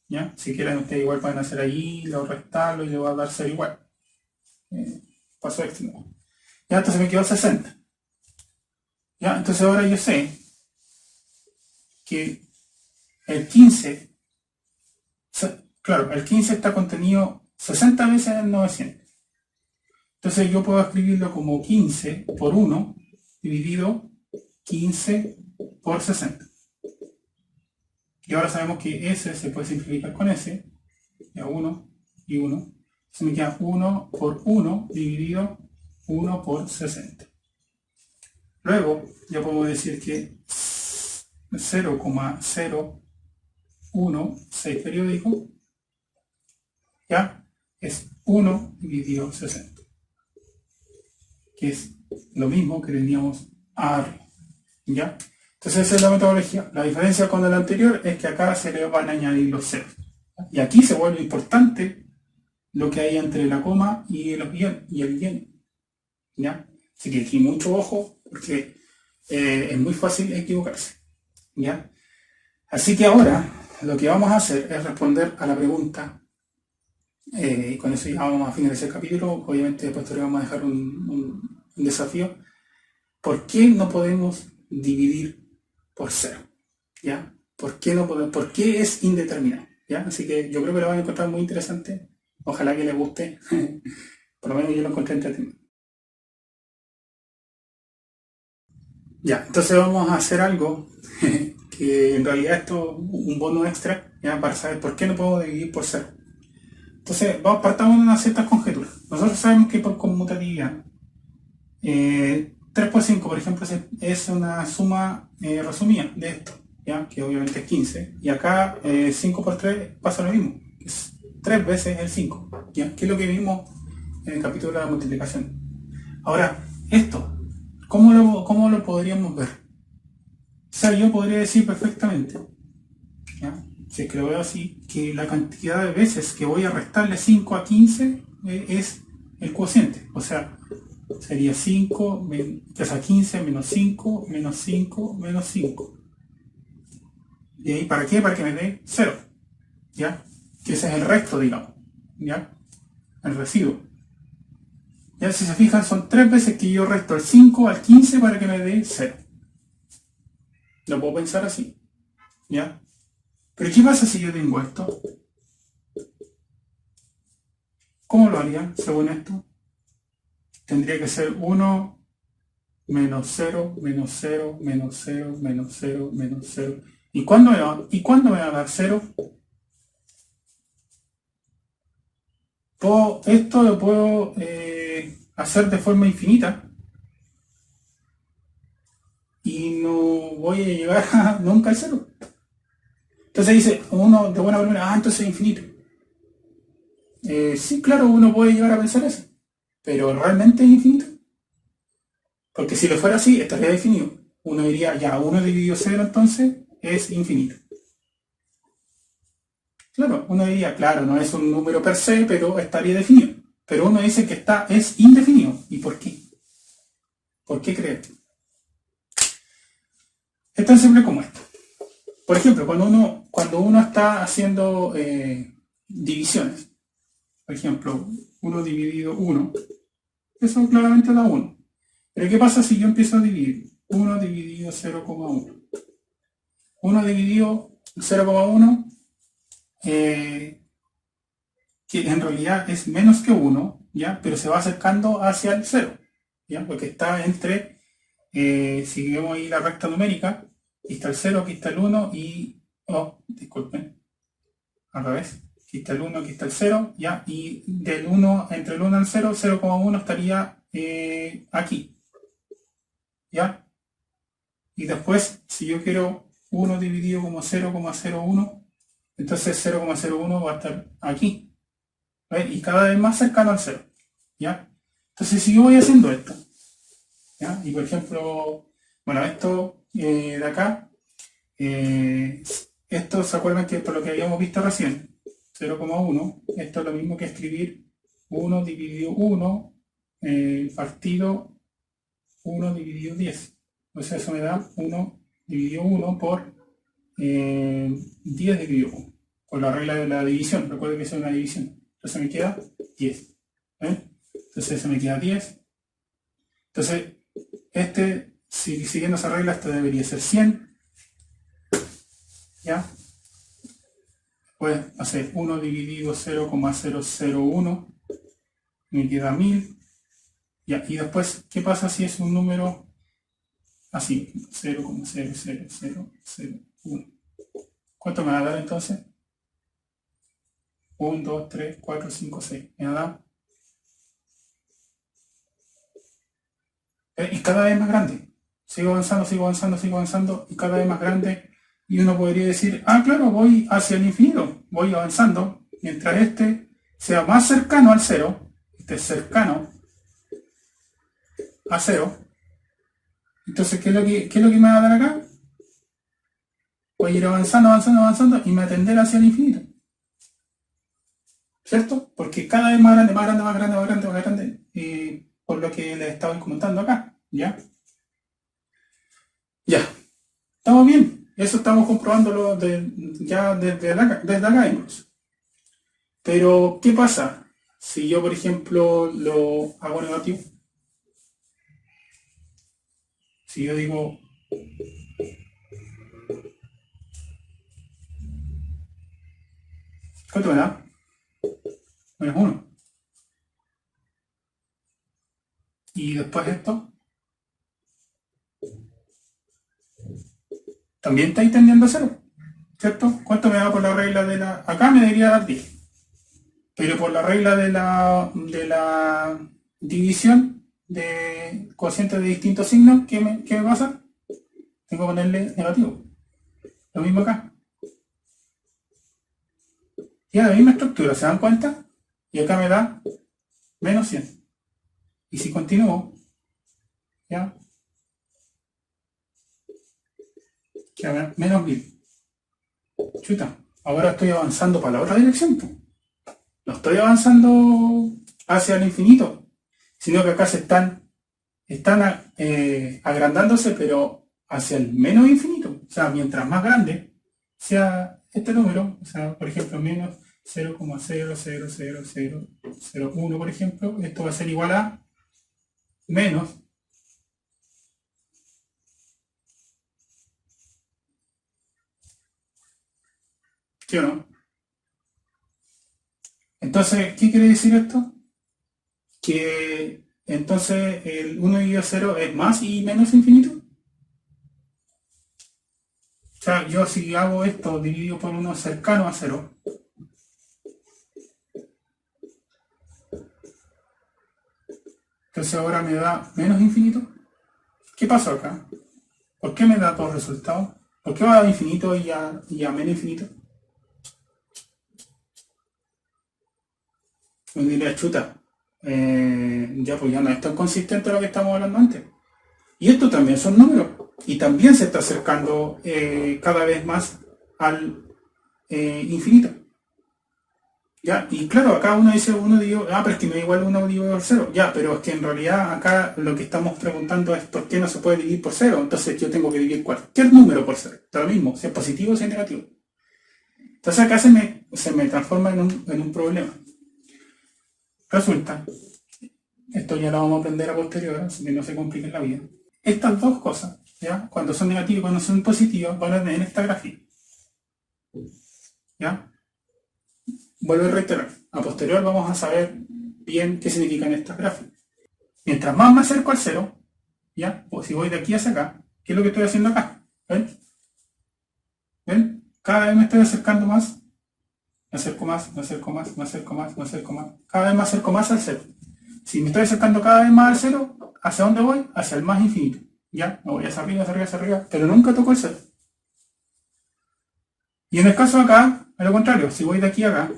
Speaker 1: ¿Ya? Si quieren ustedes igual pueden hacer ahí, lo restarlo y le voy a dar 0 igual. Paso extra. Ya, entonces me quedó 60. Ya, entonces ahora yo sé que el 15, claro, el 15 está contenido 60 veces en el 900. Entonces yo puedo escribirlo como 15 por 1 dividido 15 por 60. Y ahora sabemos que S se puede simplificar con S. Ya 1 y 1. Se me queda 1 por 1 dividido 1 por 60. Luego ya podemos decir que 0,016 periódico ya es 1 dividido 60, que es lo mismo que teníamos arriba. ¿Ya? Entonces esa es la metodología. La diferencia con el anterior es que acá se le van a añadir los ceros. Y aquí se vuelve importante lo que hay entre la coma y el guión. ¿Ya? Así que aquí mucho ojo porque es muy fácil equivocarse. ¿Ya? Así que ahora lo que vamos a hacer es responder a la pregunta Y con eso ya vamos a finalizar el capítulo. Obviamente después te vamos a dejar un desafío. ¿Por qué no podemos dividir por cero? ¿Ya? ¿Por qué no podemos? ¿Por qué es indeterminado? ¿Ya? Así que yo creo que lo van a encontrar muy interesante. Ojalá que les guste. Por lo menos yo lo encontré entretenido. Ya, entonces vamos a hacer algo que en realidad esto es un bono extra, ¿ya? Para saber por qué no podemos dividir por cero. Entonces, partamos de unas ciertas conjeturas. Nosotros sabemos que por conmutatividad 3 por 5, por ejemplo, es una suma resumida de esto, ¿ya? Que obviamente es 15. Y acá 5 por 3 pasa lo mismo, es 3 veces el 5, ¿ya? Que es lo que vimos en el capítulo de la multiplicación. Ahora, esto, ¿cómo lo podríamos ver? O sea, yo podría decir perfectamente, ¿ya? Si es que lo veo así, que la cantidad de veces que voy a restarle 5 a 15 es el cociente. O sea, sería 5, o sea, 15 menos 5, menos 5, menos 5. ¿Y ahí para qué? Para que me dé 0. ¿Ya? Que ese es el resto, digamos. ¿Ya? El residuo. Ya, si se fijan, son 3 veces que yo resto el 5 al 15 para que me dé 0. Lo puedo pensar así. ¿Ya? Pero ¿qué pasa si yo tengo esto? ¿Cómo lo haría según esto? Tendría que ser 1 menos 0, menos 0, menos 0, menos 0, menos 0. ¿Y cuándo me va a dar 0? Esto lo puedo hacer de forma infinita y no voy a llegar nunca al 0. Entonces dice uno de buena primera, entonces es infinito. Sí, claro, uno puede llegar a pensar eso, pero ¿realmente es infinito? Porque si lo fuera así, estaría definido. Uno diría, ya, 1 dividido 0 entonces es infinito. Claro, uno diría, claro, no es un número per se, pero estaría definido. Pero uno dice que es indefinido. ¿Y por qué? ¿Por qué creer? Es tan simple como esto. Por ejemplo, cuando uno está haciendo divisiones, por ejemplo, 1 dividido 1, eso claramente da 1. Pero ¿qué pasa si yo empiezo a dividir? 1 dividido 0,1. 1 dividido 0,1, que en realidad es menos que 1, ¿ya? Pero se va acercando hacia el 0, ¿ya? Porque está entre, si vemos ahí la recta numérica, aquí está el 0, aquí está el 1 y, disculpen, al revés, aquí está el 1, aquí está el 0, ¿ya? Y del 1, entre el 1 al 0, 0,1 estaría aquí, ¿ya? Y después, si yo quiero 1 dividido como 0,01, entonces 0,01 va a estar aquí, ¿ves? Y cada vez más cercano al 0, ¿ya? Entonces, si yo voy haciendo esto, ¿ya? Y por ejemplo, bueno, esto de acá, esto se acuerdan que por lo que habíamos visto recién, 0,1, esto es lo mismo que escribir 1 dividido 1 partido 1 dividido 10. Entonces eso me da 1 dividido 1 por 10 dividido 1, por la regla de la división. Recuerden que eso es una división. Entonces me queda 10. Entonces se me queda 10. Entonces, siguiendo esa regla, esto debería ser 100. ¿Ya? Pues hacer 1 dividido 0,001 me queda 1000. ¿Ya? Y después, ¿qué pasa si es un número así? 0,00001. ¿Cuánto me va a dar entonces? 1, 2, 3, 4, 5, 6. Me va a dar. Y cada vez más grande. Sigo avanzando, sigo avanzando, sigo avanzando y cada vez más grande. Y uno podría decir, claro, voy hacia el infinito, voy avanzando, mientras este sea más cercano al 0, este es cercano a 0. Entonces, ¿qué es lo que me va a dar acá? Voy a ir avanzando, avanzando, avanzando y me atender hacia el infinito. ¿Cierto? Porque cada vez más grande, más grande, más grande, más grande, más grande, por lo que les estaba comentando acá, ¿ya? Ya, estamos bien. Eso estamos comprobándolo ya desde acá incluso. Pero, ¿qué pasa? Si yo, por ejemplo, lo hago negativo, si yo digo, ¿cuánto me da? -1. Y después esto, también está ahí tendiendo a 0, ¿cierto? ¿Cuánto me da por la regla de la...? Acá me debería dar 10. Pero por la regla de la división de cocientes de distintos signos, ¿qué me pasa? Tengo que ponerle negativo. Lo mismo acá. Tiene la misma estructura, ¿se dan cuenta? Y acá me da -100. Y si continúo, ¿ya? Queda -1000. Chuta, ahora estoy avanzando para la otra dirección, pues. No estoy avanzando hacia el infinito, sino que acá están agrandándose, pero hacia el menos infinito. O sea, mientras más grande sea este número, o sea, por ejemplo, menos 0,0000001, por ejemplo, esto va a ser igual a menos ¿sí o no? Entonces, ¿qué quiere decir esto? Que entonces el 1 dividido 0 es más y menos infinito. O sea, yo si hago esto dividido por uno cercano a 0, entonces ahora me da menos infinito. ¿Qué pasó acá? ¿Por qué me da dos resultados? ¿Por qué va a infinito y a menos infinito? Me diría, chuta, ya pues ya no es tan consistente lo que estamos hablando antes. Y esto también son números. Y también se está acercando cada vez más al infinito. ¿Ya? Y claro, acá uno dice, pero es que no es igual 1 dividido por 0. Ya, pero es que en realidad acá lo que estamos preguntando es por qué no se puede dividir por 0. Entonces yo tengo que dividir cualquier número por 0. Da lo mismo, sea positivo o sea negativo. Entonces acá se me transforma en un problema. Resulta, esto ya lo vamos a aprender a posteriori, así que no se compliquen la vida. Estas dos cosas, ¿ya? Cuando son negativas y cuando son positivas, van a tener esta gráfica. ¿Ya? Vuelvo a reiterar, a posterior vamos a saber bien qué significan estas gráficas. Mientras más me acerco al 0, ¿ya? O si voy de aquí hacia acá, ¿qué es lo que estoy haciendo acá? ¿Ven? ¿Ven? Cada vez me estoy acercando más, me acerco más, me acerco más, me acerco más, me acerco más. Cada vez me acerco más al 0. Si me estoy acercando cada vez más al 0, ¿hacia dónde voy? Hacia el más infinito. ¿Ya? Me voy hacia arriba, hacia arriba, hacia arriba, pero nunca toco el 0. Y en el caso de acá, a lo contrario, si voy de aquí a acá,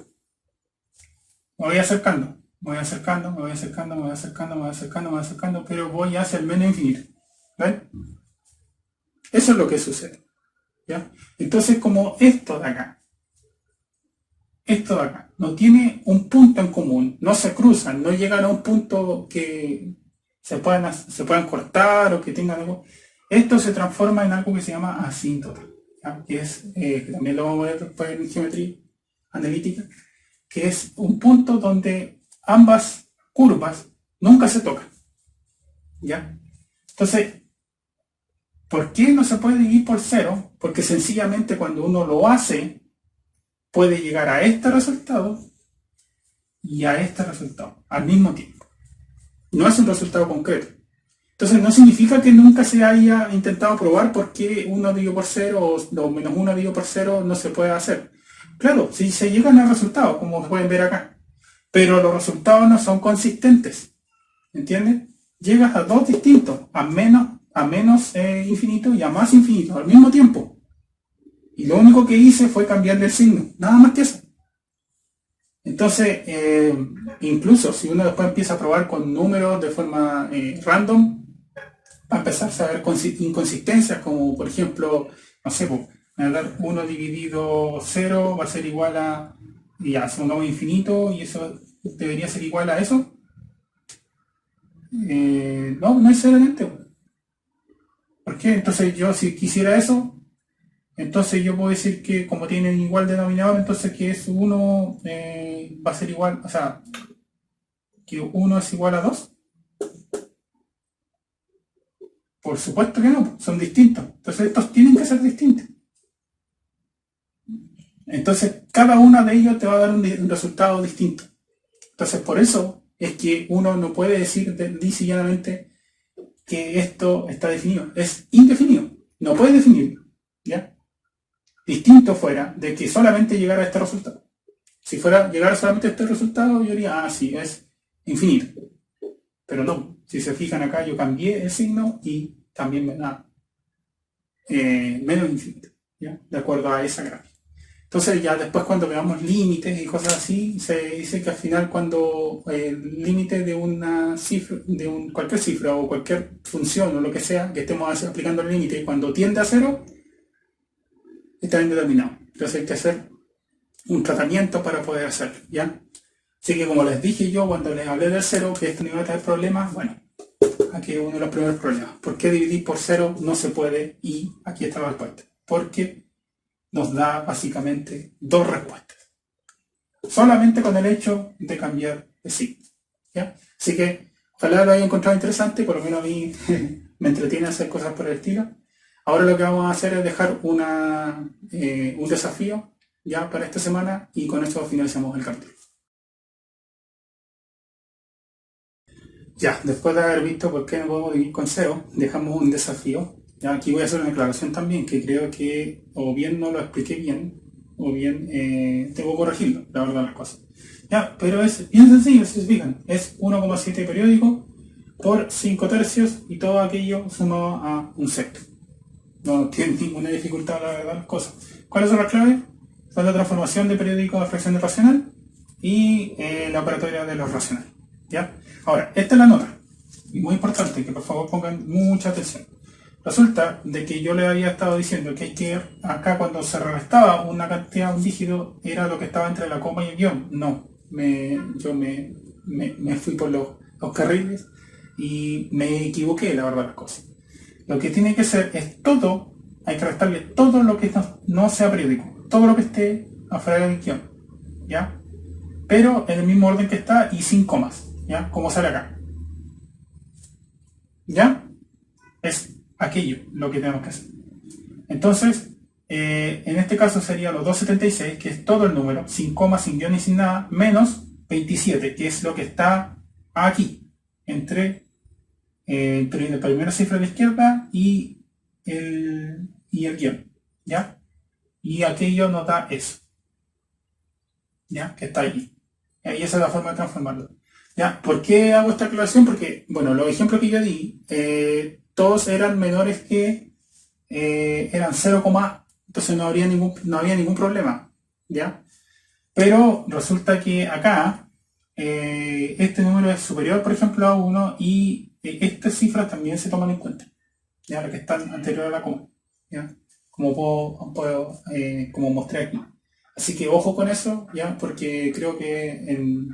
Speaker 1: me voy acercando, me voy acercando, me voy acercando, me voy acercando, me voy acercando, me voy acercando, pero voy hacia el menos infinito. ¿Ven? Eso es lo que sucede. ¿Ya? Entonces, como esto de acá, no tiene un punto en común, no se cruzan, no llegan a un punto que se puedan cortar o que tengan algo, esto se transforma en algo que se llama asíntota, ¿ya? Que es, que también lo vamos a ver después en geometría analítica, que es un punto donde ambas curvas nunca se tocan. ¿Ya? Entonces, ¿por qué no se puede dividir por 0? Porque sencillamente cuando uno lo hace, puede llegar a este resultado y a este resultado al mismo tiempo. No es un resultado concreto. Entonces no significa que nunca se haya intentado probar por qué 1 dividido por 0 o menos 1 dividido por 0 no se puede hacer. Claro, si se llegan a resultados, como pueden ver acá, pero los resultados no son consistentes. ¿Entiendes? Llegas a dos distintos, a menos infinito y a más infinito al mismo tiempo. Y lo único que hice fue cambiarle el signo, nada más que eso. Entonces, incluso si uno después empieza a probar con números de forma random, va a empezar a ver inconsistencias, como por ejemplo, no sé, me va a dar 1 dividido 0 va a ser igual a, ya, supongamos infinito, y eso debería ser igual a eso. No necesariamente. ¿Por qué? Entonces yo si quisiera eso, Entonces yo puedo decir que como tienen igual denominador, entonces que es 1 va a ser igual, o sea, que 1 es igual a 2. Por supuesto que no, son distintos. Entonces estos tienen que ser distintos. Entonces cada uno de ellos te va a dar un resultado distinto. Entonces por eso es que uno no puede decir llanamente que esto está definido. Es indefinido. No puede definirlo. ¿Ya? Distinto fuera de que solamente llegara a este resultado. Si fuera llegar solamente a este resultado, yo diría, sí, es infinito. Pero no, si se fijan acá, yo cambié el signo y también me da menos infinito, ¿ya? De acuerdo a esa gráfica. Entonces ya después cuando veamos límites y cosas así, se dice que al final cuando el límite de una cifra, cualquier cifra o cualquier función o lo que sea que estemos aplicando el límite, y cuando tiende a cero, está indeterminado. Entonces hay que hacer un tratamiento para poder hacerlo, ¿ya? Así que como les dije yo cuando les hablé del cero, que esto no iba a tener problemas, bueno, aquí es uno de los primeros problemas. ¿Por qué dividir por cero no se puede? Y aquí está la respuesta. Porque nos da básicamente dos respuestas. Solamente con el hecho de cambiar de signo, ¿ya? Así que ojalá lo hayan encontrado interesante, por lo menos a mí me entretiene hacer cosas por el estilo. Ahora lo que vamos a hacer es dejar un desafío ya para esta semana y con eso finalizamos el capítulo. Ya, después de haber visto por qué no podemos dividir con cero, dejamos un desafío. Ya, aquí voy a hacer una aclaración también, que creo que o bien no lo expliqué bien, o bien tengo que corregirlo, la verdad las cosas. Ya, pero es bien sencillo, si se fijan. Es 1,7 periódico por 5 tercios y todo aquello sumado a un sexto. No tiene ninguna dificultad, la verdad, las cosas. ¿Cuáles son las claves? Son la transformación de periódico a fracción de racional y la operatoria de los racionales. ¿Ya? Ahora, esta es la nota. Y muy importante, que por favor pongan mucha atención. Resulta de que yo le había estado diciendo que hay que acá cuando se restaba una cantidad, un dígito, era lo que estaba entre la coma y el guión. No, yo me fui por los carriles y me equivoqué, la verdad, las cosas. Lo que tiene que ser es todo, hay que restarle todo lo que no sea periódico, todo lo que esté afuera del guión, ¿ya? Pero en el mismo orden que está y sin comas, ¿ya? Como sale acá. ¿Ya? Es aquello lo que tenemos que hacer. Entonces, en este caso sería los 276, que es todo el número, sin coma, sin guión y sin nada, menos 27, que es lo que está aquí, entre la primera cifra de la izquierda y el guión, ¿ya? Y aquello nos da eso, ¿ya? Que está allí. Y esa es la forma de transformarlo. ¿Ya? ¿Por qué hago esta aclaración? Porque, bueno, los ejemplos que yo di, todos eran menores que eran 0, entonces no había ningún problema, ¿ya? Pero resulta que acá este número es superior, por ejemplo, a 1 y estas cifras también se toman en cuenta, ¿ya? Las que están anterior a la coma, ¿ya? Como mostré aquí. Así que ojo con eso, ¿ya? Porque creo que en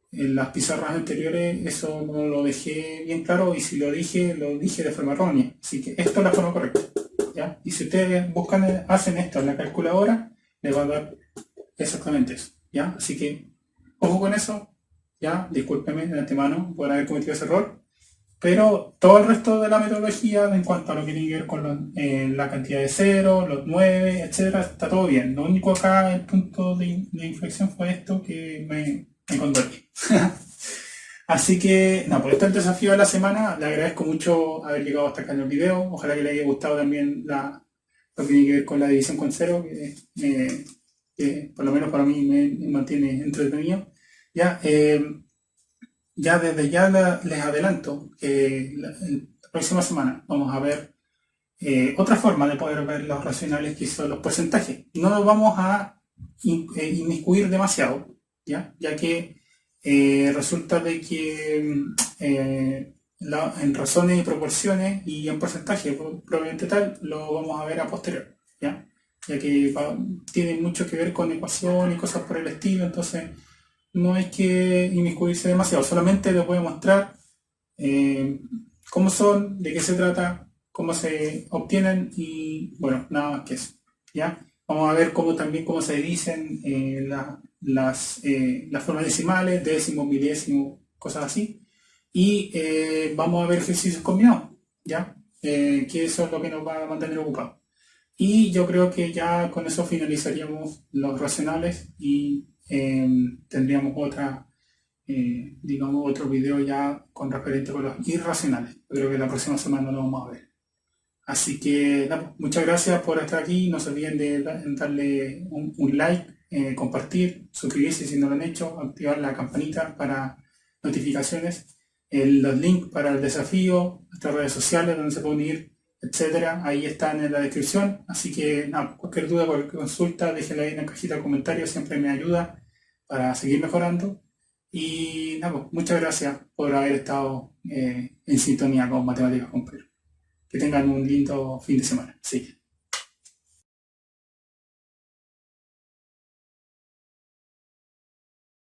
Speaker 1: las pizarras anteriores eso no lo dejé bien claro y si lo dije de forma errónea. Así que esto es la forma correcta, ¿ya? Y si ustedes hacen esto en la calculadora, les va a dar exactamente eso, ¿ya? Así que ojo con eso, ¿ya? Discúlpeme de antemano por haber cometido ese error, pero todo el resto de la metodología en cuanto a lo que tiene que ver con la cantidad de ceros, los 9, etcétera, está todo bien. Lo único acá, el punto de inflexión fue esto que me convertí. Así que, no, pues este es el desafío de la semana. Le agradezco mucho haber llegado hasta acá en el video. Ojalá que le haya gustado también lo que tiene que ver con la división con cero, que por lo menos para mí me mantiene entretenido. Ya, desde ya les adelanto que la próxima semana vamos a ver otra forma de poder ver los racionales, que son los porcentajes. No nos vamos a inmiscuir demasiado, ya que resulta de que en razones y proporciones y en porcentaje probablemente tal, lo vamos a ver a posterior, ya que tiene mucho que ver con ecuación y cosas por el estilo, entonces no hay que inmiscuirse demasiado, solamente les voy a mostrar cómo son, de qué se trata, cómo se obtienen y bueno, nada más que eso, ¿ya? Vamos a ver también cómo se dicen las formas decimales, décimo, milésimo, cosas así. Y vamos a ver ejercicios combinados, ¿ya? Que eso es lo que nos va a mantener ocupados. Y yo creo que ya con eso finalizaríamos los racionales y tendríamos digamos, otro video ya con referente con los irracionales. Yo creo que la próxima semana lo vamos a ver. Así que muchas gracias por estar aquí. No se olviden de darle un like, compartir, suscribirse si no lo han hecho, activar la campanita para notificaciones, los links para el desafío, nuestras redes sociales donde se pueden ir, etcétera. Ahí están en la descripción. Así que cualquier duda, cualquier consulta, déjenla ahí en la cajita de comentarios, siempre me ayuda para seguir mejorando. Y muchas gracias por haber estado en sintonía con Matemáticas con Pedro. Que tengan un lindo fin de semana. Sí.